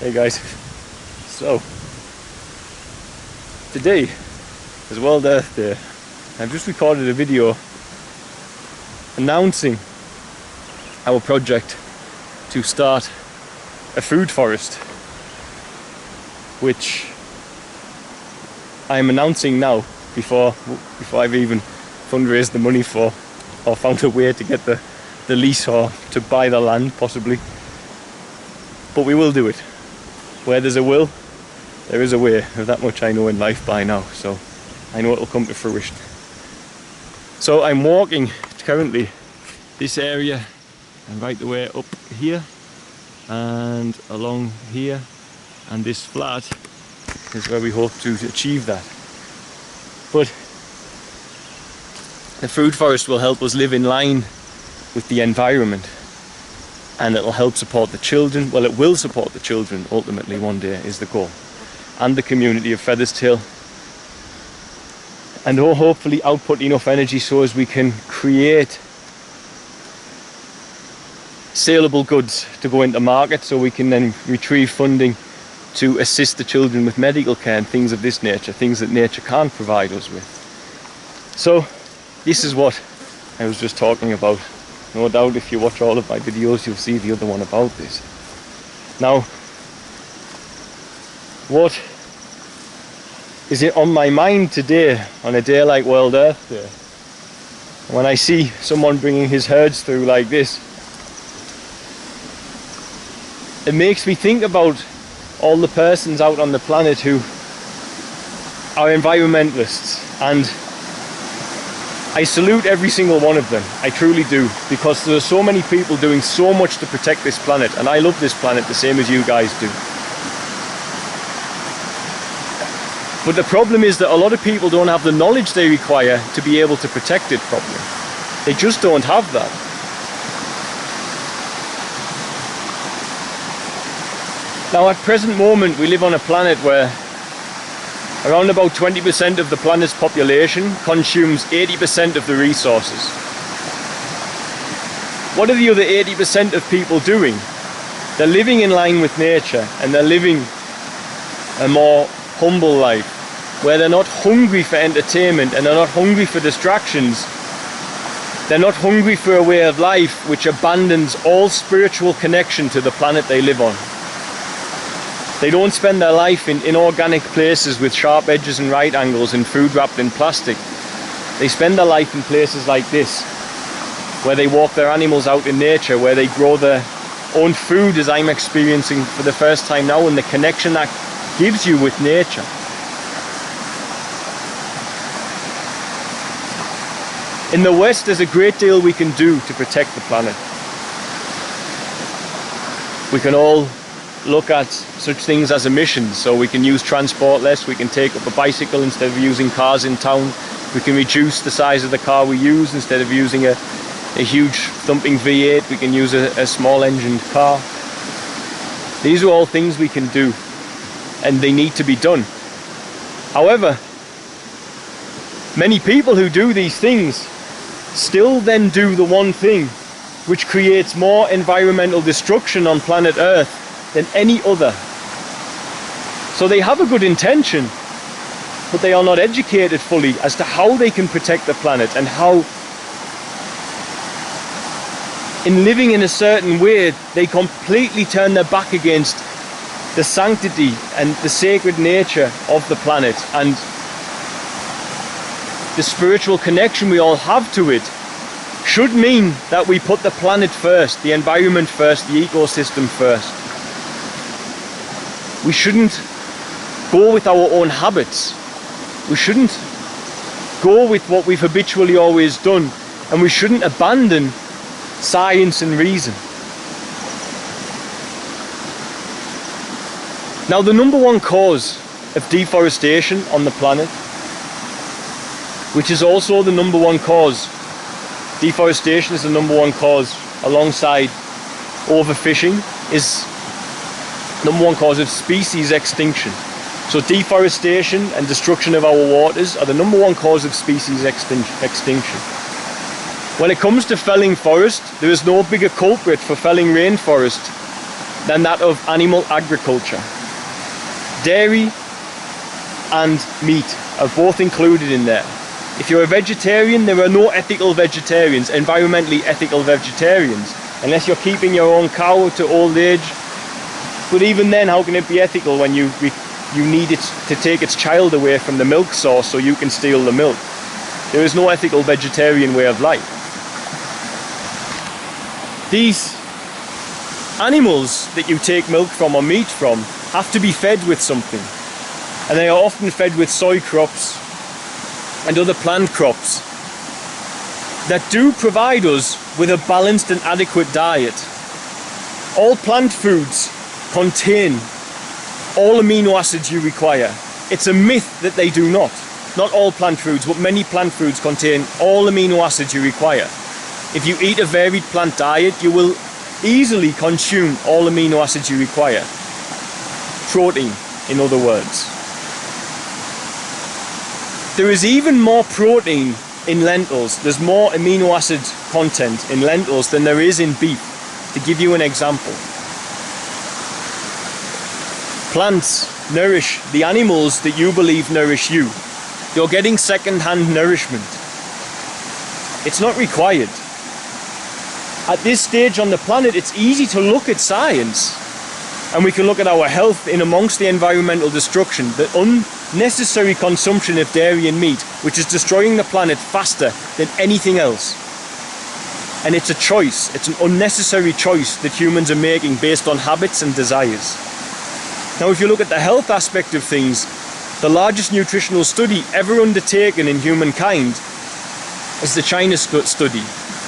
Hey guys, so today is World Earth Day. I've just recorded a video announcing our project to start a food forest, which I'm announcing now before I've even fundraised the money for or found a way to get the lease or to buy the land possibly. But we will do it. Where there's a will, there is a way. That much I know in life by now, so I know it'll come to fruition. So I'm walking currently this area and right the way up here and along here, and this flat is where we hope to achieve that. But the food forest will help us live in line with the environment, and it'll help support the children. Well, it will support the children ultimately one day is the goal, and the community of Featherstail, and hopefully output enough energy so as we can create saleable goods to go into market, so we can then retrieve funding to assist the children with medical care and things of this nature, things that nature can't provide us with. So this is what I was just talking about. No doubt if you watch all of my videos you'll see the other one about this. Now, what is it on my mind today on a day like World Earth Day? When I see someone bringing his herds through like this, it makes me think about all the persons out on the planet who are environmentalists, and I salute every single one of them. I truly do, because there are so many people doing so much to protect this planet, and I love this planet the same as you guys do. But the problem is that a lot of people don't have the knowledge they require to be able to protect it properly. They just don't have that. Now at present moment we live on a planet where around about 20% of the planet's population consumes 80% of the resources. What are the other 80% of people doing? They're living in line with nature, and they're living a more humble life, where they're not hungry for entertainment and they're not hungry for distractions. They're not hungry for a way of life which abandons all spiritual connection to the planet they live on. They don't spend their life in inorganic places with sharp edges and right angles and food wrapped in plastic. They spend their life in places like this, where they walk their animals out in nature, where they grow their own food, as I'm experiencing for the first time now, and the connection that gives you with nature. In the West, there's a great deal we can do to protect the planet. We can all look at such things as emissions, so we can use transport less, we can take up a bicycle instead of using cars in town, we can reduce the size of the car we use. Instead of using a huge thumping V8, we can use a small engined car. These are all things we can do, and they need to be done. However, many people who do these things still then do the one thing which creates more environmental destruction on planet Earth than any other. So they have a good intention, but they are not educated fully as to how they can protect the planet, and how in living in a certain way they completely turn their back against the sanctity and the sacred nature of the planet and the spiritual connection we all have to it. Should mean that we put the planet first, the environment first, the ecosystem first. We shouldn't go with our own habits. We shouldn't go with what we've habitually always done, and we shouldn't abandon science and reason. Now, the number one cause of deforestation on the planet, which is also the number one cause, deforestation is the number one cause alongside overfishing, is number one cause of species extinction. So deforestation and destruction of our waters are the number one cause of species extinction. When it comes to felling forest, there is no bigger culprit for felling rainforest than that of animal agriculture. Dairy and meat are both included in there. If you're a vegetarian, there are no ethical vegetarians, environmentally ethical vegetarians, unless you're keeping your own cow to old age. But even then, how can it be ethical when you need it to take its child away from the milk source so you can steal the milk? There is no ethical vegetarian way of life. These animals that you take milk from or meat from have to be fed with something, and they are often fed with soy crops and other plant crops that do provide us with a balanced and adequate diet. All plant foods contain all amino acids you require. It's a myth that they do not. Not all plant foods, but many plant foods contain all amino acids you require. If you eat a varied plant diet, you will easily consume all amino acids you require. Protein, in other words. There is even more protein in lentils. There's more amino acid content in lentils than there is in beef. To give you an example. Plants nourish the animals that you believe nourish you. You're getting second-hand nourishment. It's not required. At this stage on the planet, it's easy to look at science, and we can look at our health in amongst the environmental destruction, the unnecessary consumption of dairy and meat, which is destroying the planet faster than anything else. And it's a choice, it's an unnecessary choice that humans are making based on habits and desires. Now, if you look at the health aspect of things, the largest nutritional study ever undertaken in humankind is the China study.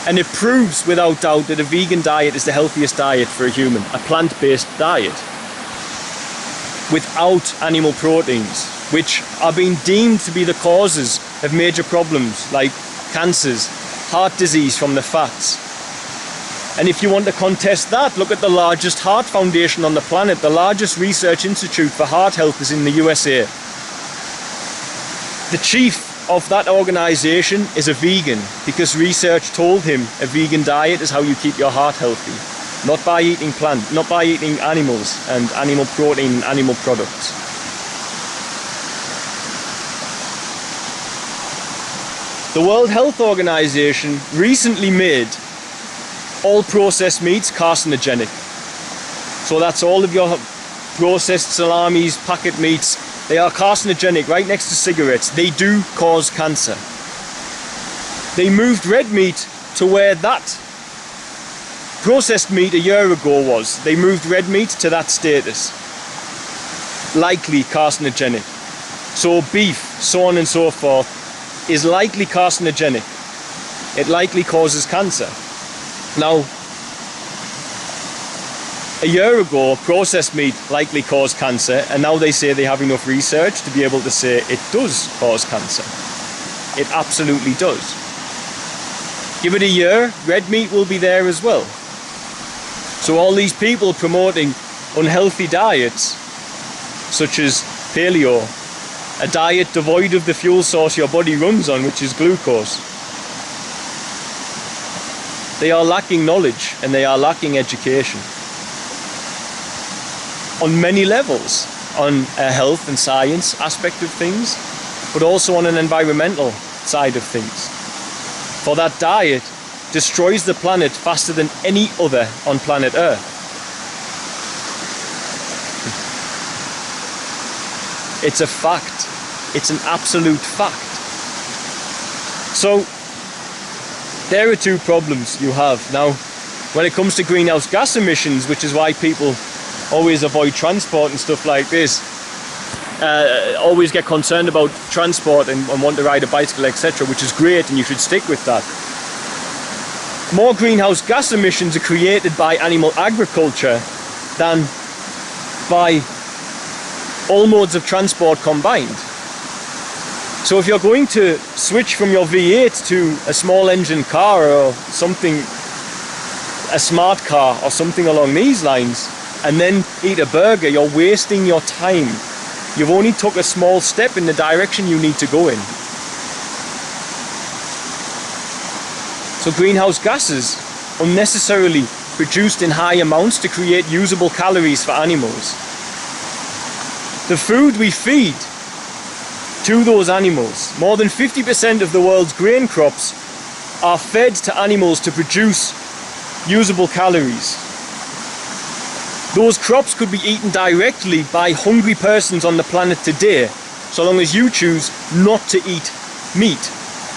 And it proves without doubt that a vegan diet is the healthiest diet for a human, a plant-based diet, without animal proteins, which are being deemed to be the causes of major problems like cancers, heart disease from the fats. And if you want to contest that, look at the largest heart foundation on the planet. The largest research institute for heart health is in the USA. The chief of that organization is a vegan because research told him a vegan diet is how you keep your heart healthy, not by eating not by eating animals and animal protein and animal products. The World Health Organization recently made all processed meats carcinogenic. So that's all of your processed salamis, packet meats. They are carcinogenic, right next to cigarettes. They do cause cancer. They moved red meat to where that processed meat a year ago was. They moved red meat to that status. Likely carcinogenic. So beef, so on and so forth, is likely carcinogenic. It likely causes cancer. Now, a year ago, processed meat likely caused cancer, and now they say they have enough research to be able to say it does cause cancer. It absolutely does. Give it a year, red meat will be there as well. So all these people promoting unhealthy diets, such as paleo, a diet devoid of the fuel source your body runs on, which is glucose, they are lacking knowledge and they are lacking education. On many levels, on a health and science aspect of things, but also on an environmental side of things. For that diet destroys the planet faster than any other on planet Earth. It's a fact. It's an absolute fact. So, there are two problems you have. Now, when it comes to greenhouse gas emissions, which is why people always avoid transport and stuff like this, always get concerned about transport and want to ride a bicycle, etc., which is great and you should stick with that. More greenhouse gas emissions are created by animal agriculture than by all modes of transport combined. So if you're going to switch from your V8 to a small engine car or something, a smart car or something along these lines, and then eat a burger, you're wasting your time. You've only took a small step in the direction you need to go in. So greenhouse gases unnecessarily produced in high amounts to create usable calories for animals. The food we feed to those animals, more than 50% of the world's grain crops are fed to animals to produce usable calories. Those crops could be eaten directly by hungry persons on the planet today, so long as you choose not to eat meat,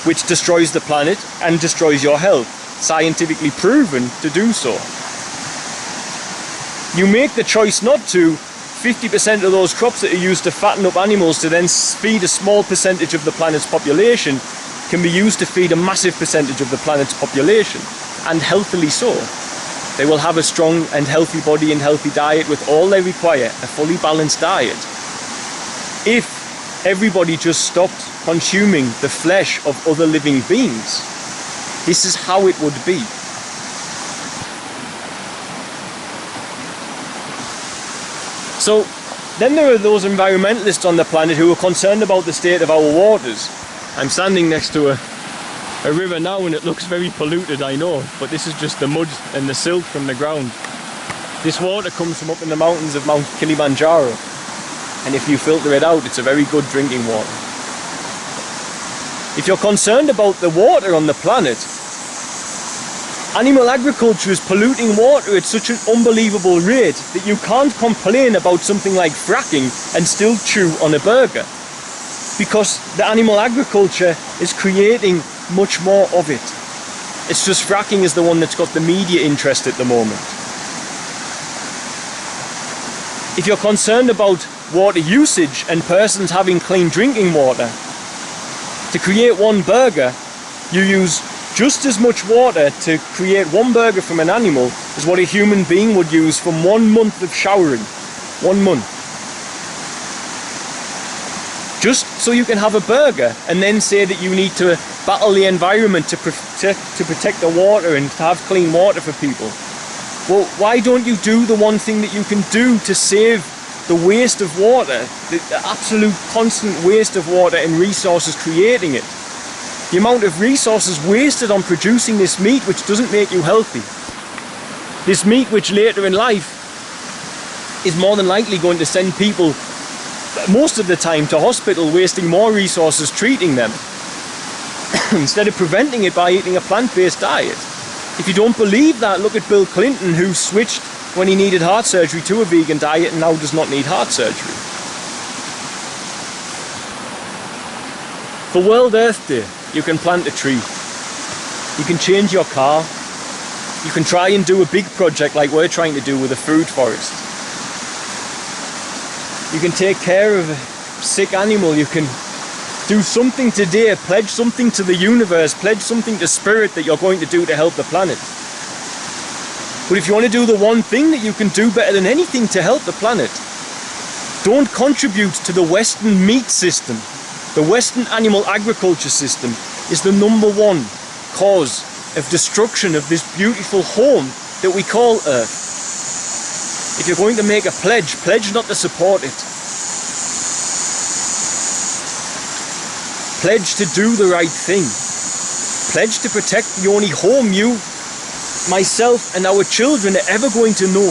which destroys the planet and destroys your health. Scientifically proven to do so. You make the choice not to, 50% of those crops that are used to fatten up animals to then feed a small percentage of the planet's population can be used to feed a massive percentage of the planet's population, and healthily so. They will have a strong and healthy body and healthy diet with all they require, a fully balanced diet. If everybody just stopped consuming the flesh of other living beings, this is how it would be. So then there are those environmentalists on the planet who are concerned about the state of our waters. I'm standing next to a river now and it looks very polluted, I know, but this is just the mud and the silt from the ground. This water comes from up in the mountains of Mount Kilimanjaro, and if you filter it out, it's a very good drinking water. If you're concerned about the water on the planet, animal agriculture is polluting water at such an unbelievable rate that you can't complain about something like fracking and still chew on a burger, because the animal agriculture is creating much more of it. It's just fracking is the one that's got the media interest at the moment. If you're concerned about water usage and persons having clean drinking water, to create one burger, you use just as much water to create one burger from an animal as what a human being would use from 1 month of showering. 1 month. Just so you can have a burger and then say that you need to battle the environment to protect the water and to have clean water for people. Well, why don't you do the one thing that you can do to save the waste of water, the absolute constant waste of water and resources creating it? The amount of resources wasted on producing this meat which doesn't make you healthy. This meat which later in life is more than likely going to send people most of the time to hospital, wasting more resources treating them instead of preventing it by eating a plant-based diet. If you don't believe that, look at Bill Clinton, who switched when he needed heart surgery to a vegan diet and now does not need heart surgery. For World Earth Day, you can plant a tree, you can change your car, you can try and do a big project like we're trying to do with a food forest. You can take care of a sick animal, you can do something today, pledge something to the universe, pledge something to spirit that you're going to do to help the planet. But if you want to do the one thing that you can do better than anything to help the planet, don't contribute to the Western meat system. The Western animal agriculture system is the #1 cause of destruction of this beautiful home that we call Earth. If you're going to make a pledge, pledge not to support it. Pledge to do the right thing. Pledge to protect the only home you, myself and our children are ever going to know.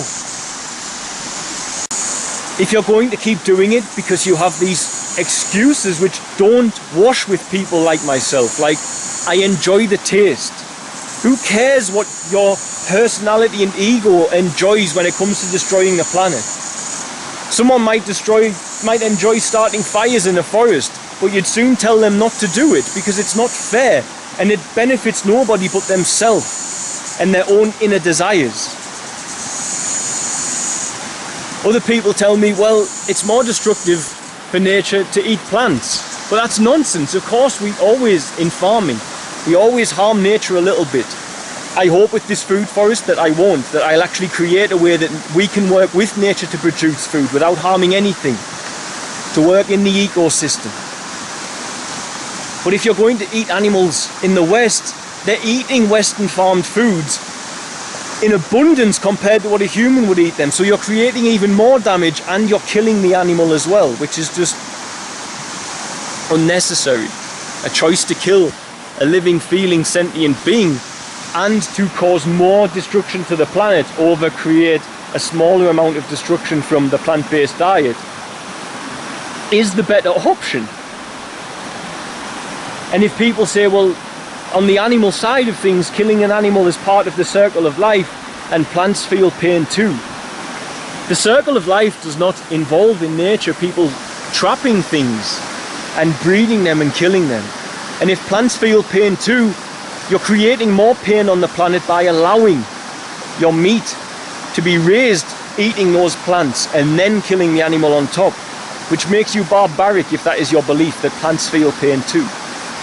If you're going to keep doing it because you have these excuses which don't wash with people like myself, like I enjoy the taste. Who cares what your personality and ego enjoys when it comes to destroying the planet? Someone might enjoy starting fires in a forest, but you'd soon tell them not to do it because it's not fair and it benefits nobody but themselves and their own inner desires. Other people tell me, well, it's more destructive for nature to eat plants. But that's nonsense. Of course, we always, in farming, we always harm nature a little bit. I hope with this food forest that I won't, that I'll actually create a way that we can work with nature to produce food without harming anything, to work in the ecosystem. But if you're going to eat animals in the West, they're eating Western farmed foods in abundance compared to what a human would eat them. So you're creating even more damage and you're killing the animal as well, which is just unnecessary. A choice to kill a living, feeling, sentient being and to cause more destruction to the planet over create a smaller amount of destruction from the plant-based diet is the better option. And if people say, well, on the animal side of things, killing an animal is part of the circle of life and plants feel pain too. The circle of life does not involve in nature people trapping things and breeding them and killing them. And if plants feel pain too, you're creating more pain on the planet by allowing your meat to be raised eating those plants and then killing the animal on top, which makes you barbaric if that is your belief, that plants feel pain too.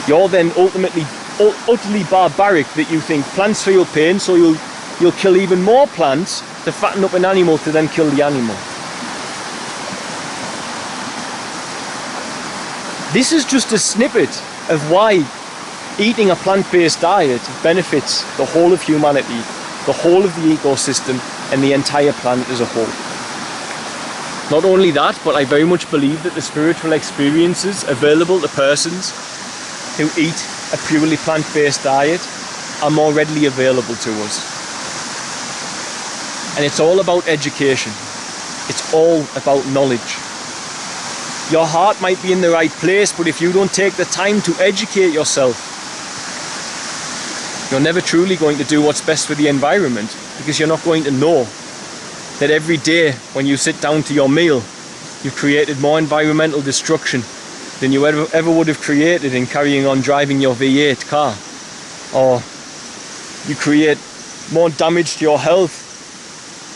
You're then ultimately utterly barbaric that you think plants feel pain, so you'll kill even more plants to fatten up an animal to then kill the animal. This is just a snippet of why eating a plant-based diet benefits the whole of humanity, the whole of the ecosystem, and the entire planet as a whole. Not only that, but I very much believe that the spiritual experiences available to persons who eat a purely plant-based diet are more readily available to us. And it's all about education. It's all about knowledge. Your heart might be in the right place, but if you don't take the time to educate yourself, you're never truly going to do what's best for the environment, because you're not going to know that every day when you sit down to your meal, you've created more environmental destruction than you ever would have created in carrying on driving your V8 car. Or you create more damage to your health,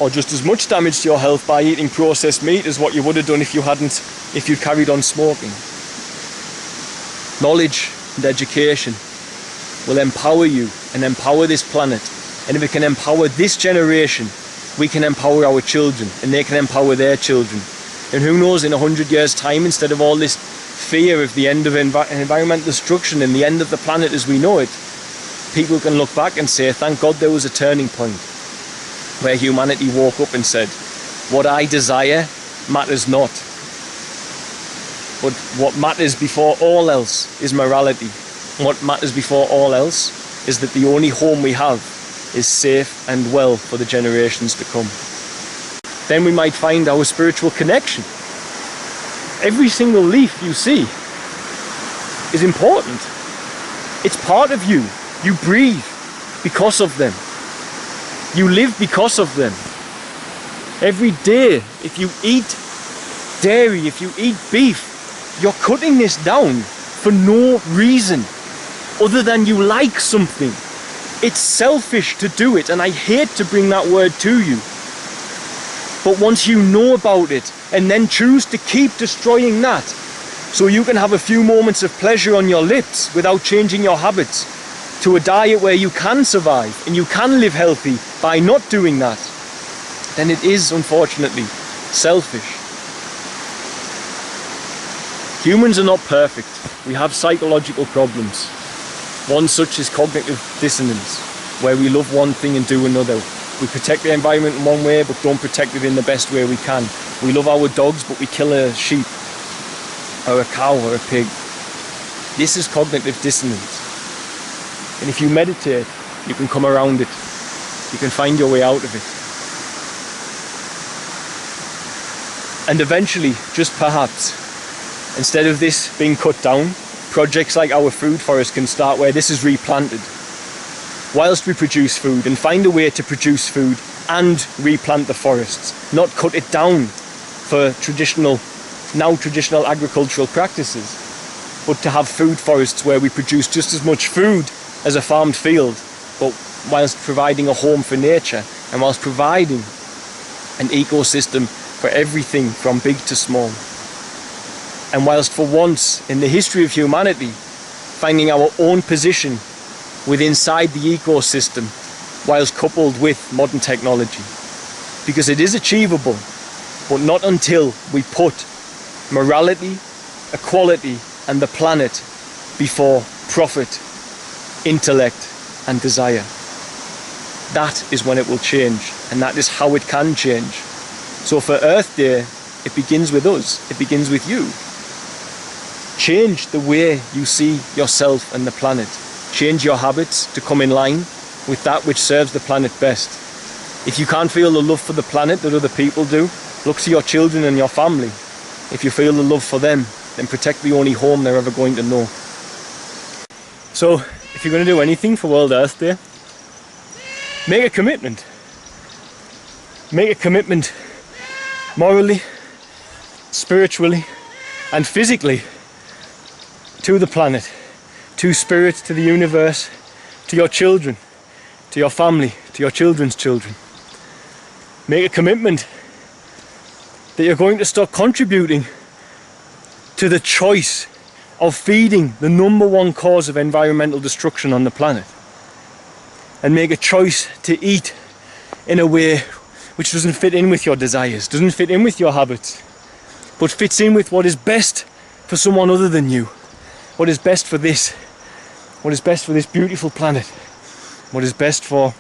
or just as much damage to your health by eating processed meat as what you would have done if you'd carried on smoking. Knowledge and education will empower you and empower this planet. And if it can empower this generation, we can empower our children, and they can empower their children. And who knows, in 100 years' time, instead of all this fear of the end of environmental destruction and the end of the planet as we know it, people can look back and say, thank God there was a turning point where humanity woke up and said, what I desire matters not. But what matters before all else is morality. What matters before all else is that the only home we have is safe and well for the generations to come. Then we might find our spiritual connection. Every single leaf you see is important. It's part of you. You breathe because of them. You live because of them. Every day, if you eat dairy, if you eat beef, you're cutting this down for no reason other than you like something. It's selfish to do it, and I hate to bring that word to you. But once you know about it and then choose to keep destroying that so you can have a few moments of pleasure on your lips without changing your habits to a diet where you can survive and you can live healthy by not doing that, then it is unfortunately selfish. Humans are not perfect. We have psychological problems. One such is cognitive dissonance, where we love one thing and do another. We protect the environment in one way but don't protect it in the best way we can. We love our dogs but we kill a sheep or a cow or a pig. This is cognitive dissonance. And if you meditate, you can come around it. You can find your way out of it. And eventually, just perhaps, instead of this being cut down, projects like our food forest can start where this is replanted whilst we produce food, and find a way to produce food and replant the forests, not cut it down for now traditional agricultural practices, but to have food forests where we produce just as much food as a farmed field, but whilst providing a home for nature and whilst providing an ecosystem for everything from big to small. And whilst for once in the history of humanity, finding our own position inside the ecosystem whilst coupled with modern technology. Because it is achievable, but not until we put morality, equality and the planet before profit, intellect and desire. That is when it will change, and that is how it can change. So for Earth Day, it begins with us, it begins with you. Change the way you see yourself and the planet. Change your habits to come in line with that which serves the planet best. If you can't feel the love for the planet that other people do, look to your children and your family. If you feel the love for them, then protect the only home they're ever going to know. So, if you're going to do anything for World Earth Day, make a commitment. Make a commitment morally, spiritually, and physically to the planet, to spirit, to the universe, to your children, to your family, to your children's children. Make a commitment that you're going to start contributing to the choice of feeding the #1 cause of environmental destruction on the planet. And make a choice to eat in a way which doesn't fit in with your desires, doesn't fit in with your habits, but fits in with what is best for someone other than you. What is best for this? What is best for this beautiful planet? What is best for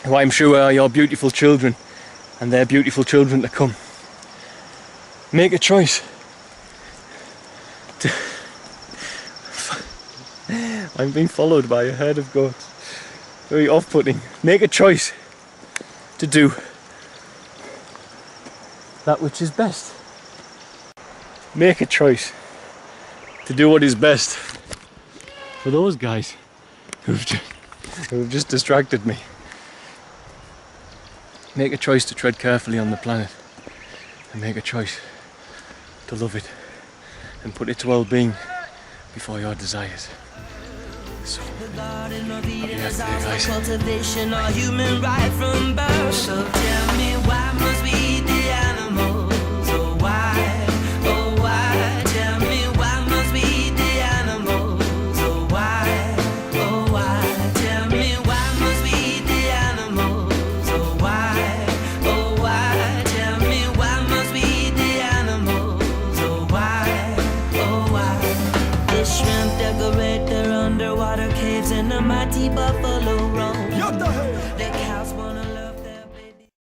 who I'm sure are your beautiful children and their beautiful children to come. Make a choice. I'm being followed by a herd of goats. Very off-putting. Make a choice to do that which is best. Make a choice to do what is best for those guys who've just distracted me. Make a choice to tread carefully on the planet, and make a choice to love it and put its well-being before your desires. So, happy Earth Day, guys. Cultivation or human right from birth. So tell me, why must we eat the animals? Oh why? Oh why? Tell me, why must we eat the animals? Oh why? Oh why? Tell me, why must we eat the animals? Oh why? Oh why? Tell me, why must we eat the animals? Oh why? Oh why? This shrimp decorate their underwater caves and the mighty buffalo